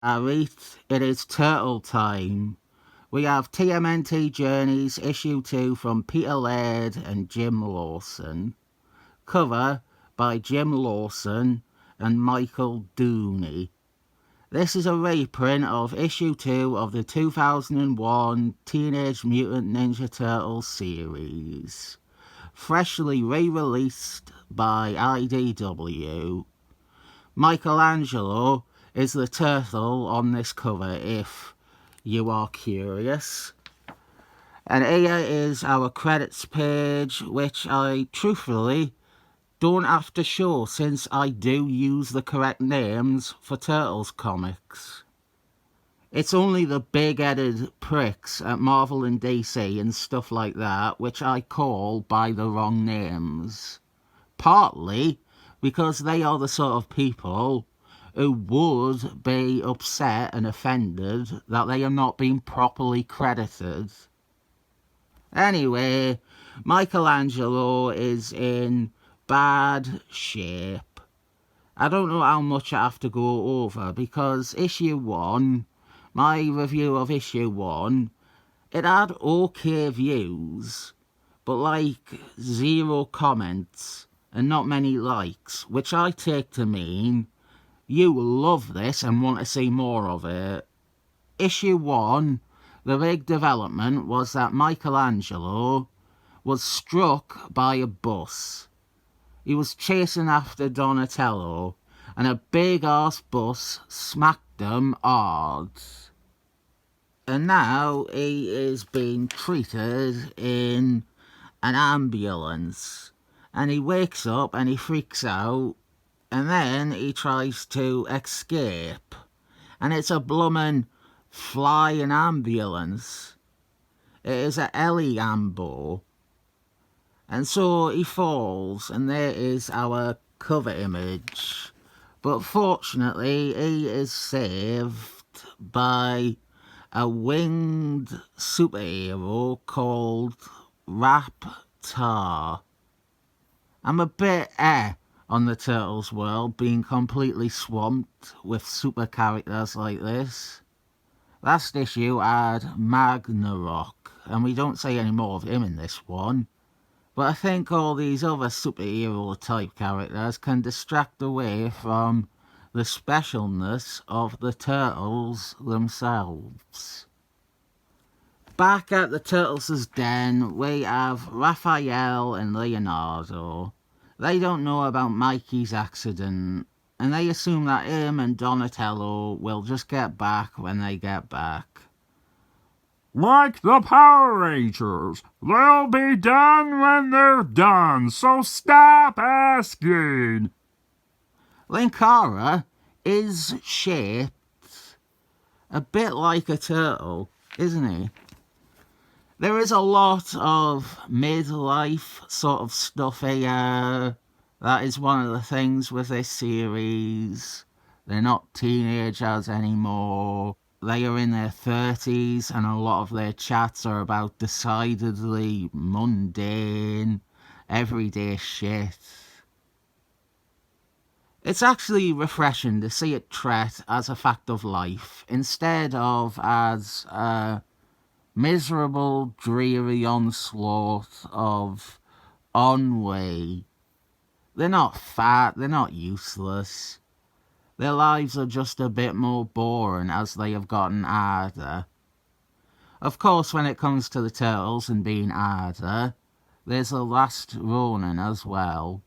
Alright, it is turtle time. We have TMNT Journeys issue 2 from Peter Laird and Jim Lawson. Cover by Jim Lawson and Michael Dooney. This is a reprint of issue 2 of the 2001 Teenage Mutant Ninja Turtles series. Freshly re-released by IDW. Michelangelo is the turtle on this cover, if you are curious. And here is our credits page, which I truthfully don't have to show since I do use the correct names for Turtles comics. It's only the big-headed pricks at Marvel and DC and stuff like that which I call by the wrong names. Partly because they are the sort of people who would be upset and offended that they are not being properly credited. Anyway, Michelangelo is in bad shape. I don't know how much I have to go over because issue 1, my review of issue 1, it had okay views, but like 0 comments and not many likes, which I take to mean you love this and want to see more of it. Issue 1, the big development was that Michelangelo was struck by a bus. He was chasing after Donatello, and a big-ass bus smacked him hard. And now he is being treated in an ambulance. And he wakes up and he freaks out, and then he tries to escape. And it's a bloomin' flying ambulance. It is a Ambo. And so he falls, and there is our cover image. But fortunately, he is saved by a winged superhero called Raptor. I'm a bit on the Turtles world being completely swamped with super characters like this. Last issue had Magnarok, and we don't see any more of him in this one. But I think all these other superhero type characters can distract away from the specialness of the Turtles themselves. Back at the Turtles' den, we have Raphael and Leonardo. They don't know about Mikey's accident, and they assume that him and Donatello will just get back when they get back. Like the Power Rangers, they'll be done when they're done, so stop asking. Linkara is shaped a bit like a turtle, isn't he? There is a lot of midlife sort of stuff here. That is one of the things with this series. They're not teenagers anymore. They are in their 30s, and a lot of their chats are about decidedly mundane, everyday shit. It's actually refreshing to see it treated as a fact of life, instead of as a miserable, dreary onslaught of ennui. They're not fat, they're not useless. Their lives are just a bit more boring as they have gotten harder. Of course, when it comes to the Turtles and being harder, there's a Last Ronin as well,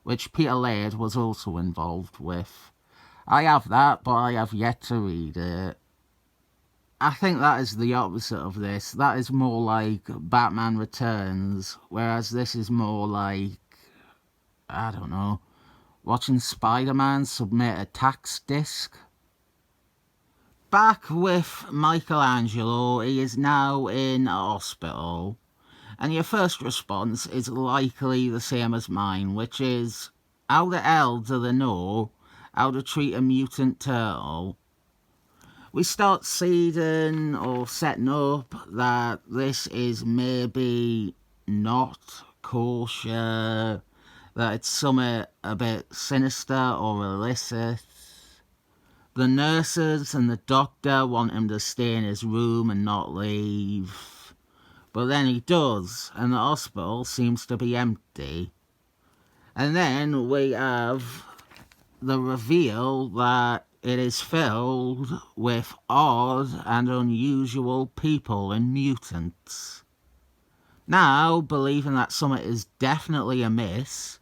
which Peter Laird was also involved with. I have that, but I have yet to read it. I think that is the opposite of this. That is more like Batman Returns, whereas this is more like, I don't know, watching Spider-Man submit a tax disc. Back with Michelangelo, he is now in a hospital, and your first response is likely the same as mine, which is, how the hell do they know how to treat a mutant turtle? We start seeding or setting up that this is maybe not kosher, that it's something a bit sinister or illicit. The nurses and the doctor want him to stay in his room and not leave. But then he does, and the hospital seems to be empty. And then we have the reveal that it is filled with odd and unusual people and mutants. Now, believing that something is definitely amiss,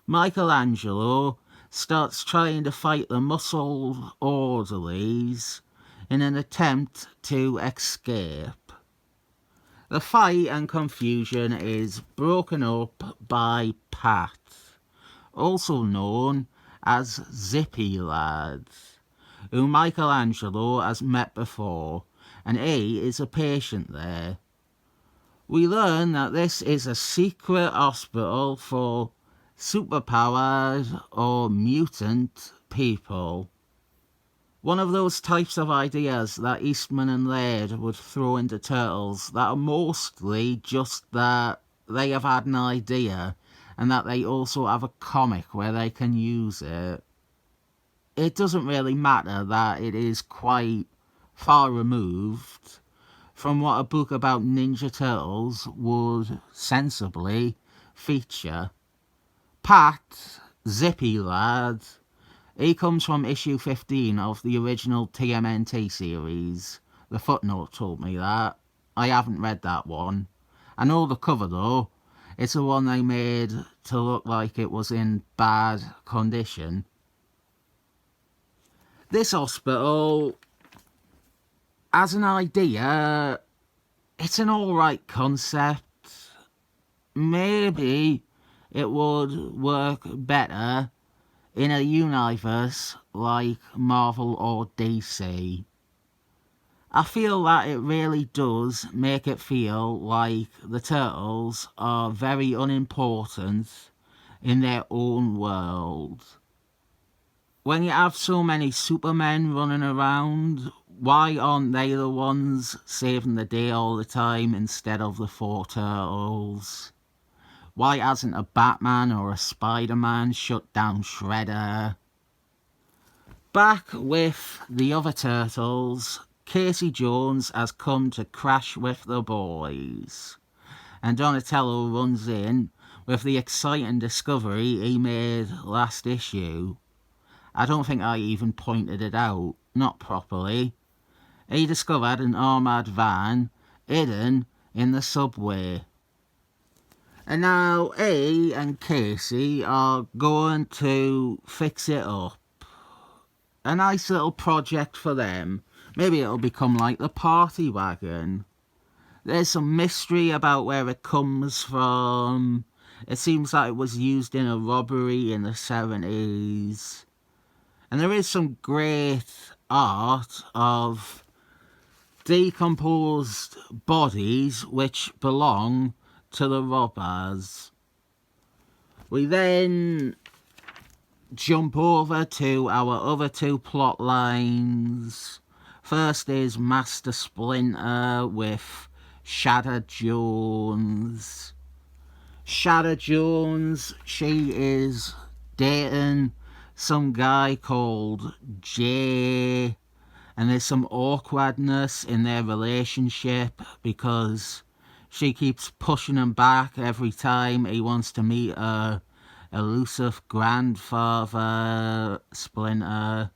Michelangelo starts trying to fight the muscled orderlies in an attempt to escape. The fight and confusion is broken up by Pat, also known as Zippy Lad, who Michelangelo has met before, and he is a patient there. We learn that this is a secret hospital for superpowered or mutant people. One of those types of ideas that Eastman and Laird would throw into Turtles that are mostly just that they have had an idea and that they also have a comic where they can use it. It doesn't really matter that it is quite far removed from what a book about Ninja Turtles would sensibly feature. Pat, Zippy Lad, he comes from issue 15 of the original TMNT series. The footnote told me that. I haven't read that one. I know the cover though. It's the one they made to look like it was in bad condition. This hospital, as an idea, it's an alright concept. Maybe it would work better in a universe like Marvel or DC. I feel that it really does make it feel like the Turtles are very unimportant in their own world. When you have so many Supermen running around, why aren't they the ones saving the day all the time instead of the 4 Turtles? Why hasn't a Batman or a Spider-Man shut down Shredder? Back with the other Turtles, Casey Jones has come to crash with the boys, and Donatello runs in with the exciting discovery he made last issue. I don't think I even pointed it out, not properly. He discovered an armoured van hidden in the subway. And now he and Casey are going to fix it up. A nice little project for them. Maybe it'll become like the party wagon. There's some mystery about where it comes from. It seems like it was used in a robbery in the 70s. And there is some great art of decomposed bodies which belong to the robbers. We then jump over to our other 2 plot lines. First is Master Splinter with Shadow Jones. Shadow Jones, she is dating some guy called Jay, and there's some awkwardness in their relationship because she keeps pushing him back every time he wants to meet her elusive grandfather, Splinter.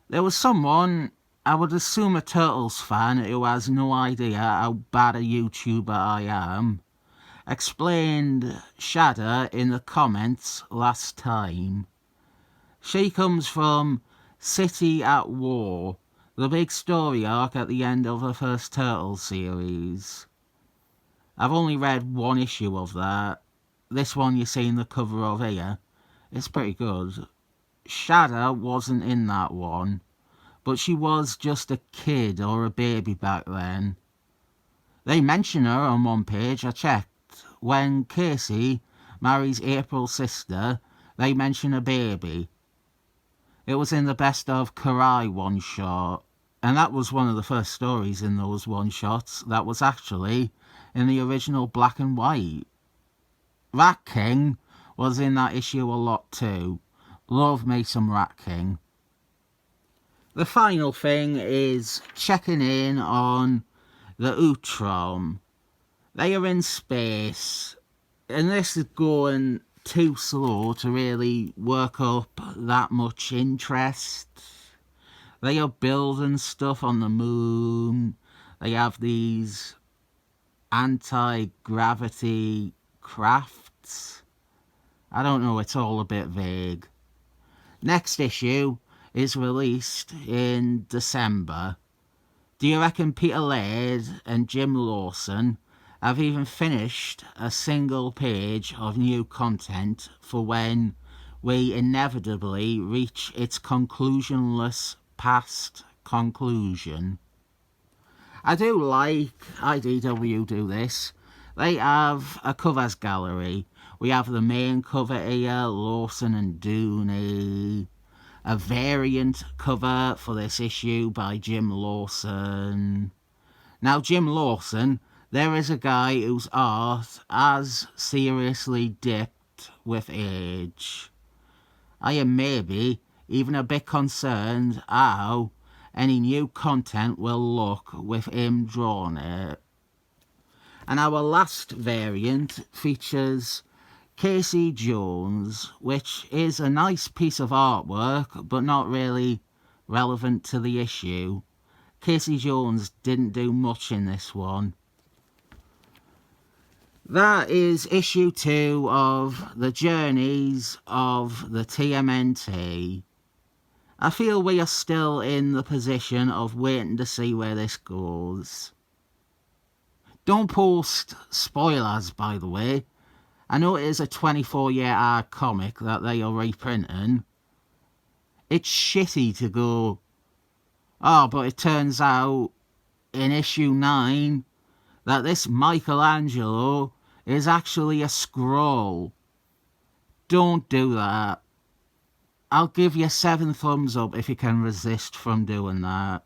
There was someone, I would assume a Turtles fan who has no idea how bad a YouTuber I am, explained Shadow in the comments last time. She comes from City at War, the big story arc at the end of the first Turtles series. I've only read 1 issue of that. This one you see in the cover of here. It's pretty good. Shadow wasn't in that one, but she was just a kid or a baby back then. They mention her on one page, I checked. When Casey marries April's sister, they mention a baby. It was in the Best of Karai one-shot, and that was one of the first stories in those one-shots that was actually in the original black and white. Rat King was in that issue a lot too. Love me some Rat King. The final thing is checking in on the Utrom. They are in space, and this is going too slow to really work up that much interest. They are building stuff on the moon. They have these anti-gravity crafts. I don't know, it's all a bit vague. Next issue is released in December. Do you reckon Peter Laird and Jim Lawson have even finished a single page of new content for when we inevitably reach its conclusionless past conclusion? I do like IDW do this. They have a covers gallery. We have the main cover here, Lawson and Dooney. A variant cover for this issue by Jim Lawson. Now, Jim Lawson, there is a guy whose art has seriously dipped with age. I am maybe even a bit concerned how any new content will look with him drawn it. And our last variant features Casey Jones, which is a nice piece of artwork, but not really relevant to the issue. Casey Jones didn't do much in this one. That is issue 2 of The Journeys of the TMNT. I feel we are still in the position of waiting to see where this goes. Don't post spoilers, by the way. I know it is a 24-year old comic that they are reprinting. It's shitty to go, oh, but it turns out in issue 9 that this Michelangelo is actually a scroll. Don't do that. I'll give you 7 thumbs up if you can resist from doing that.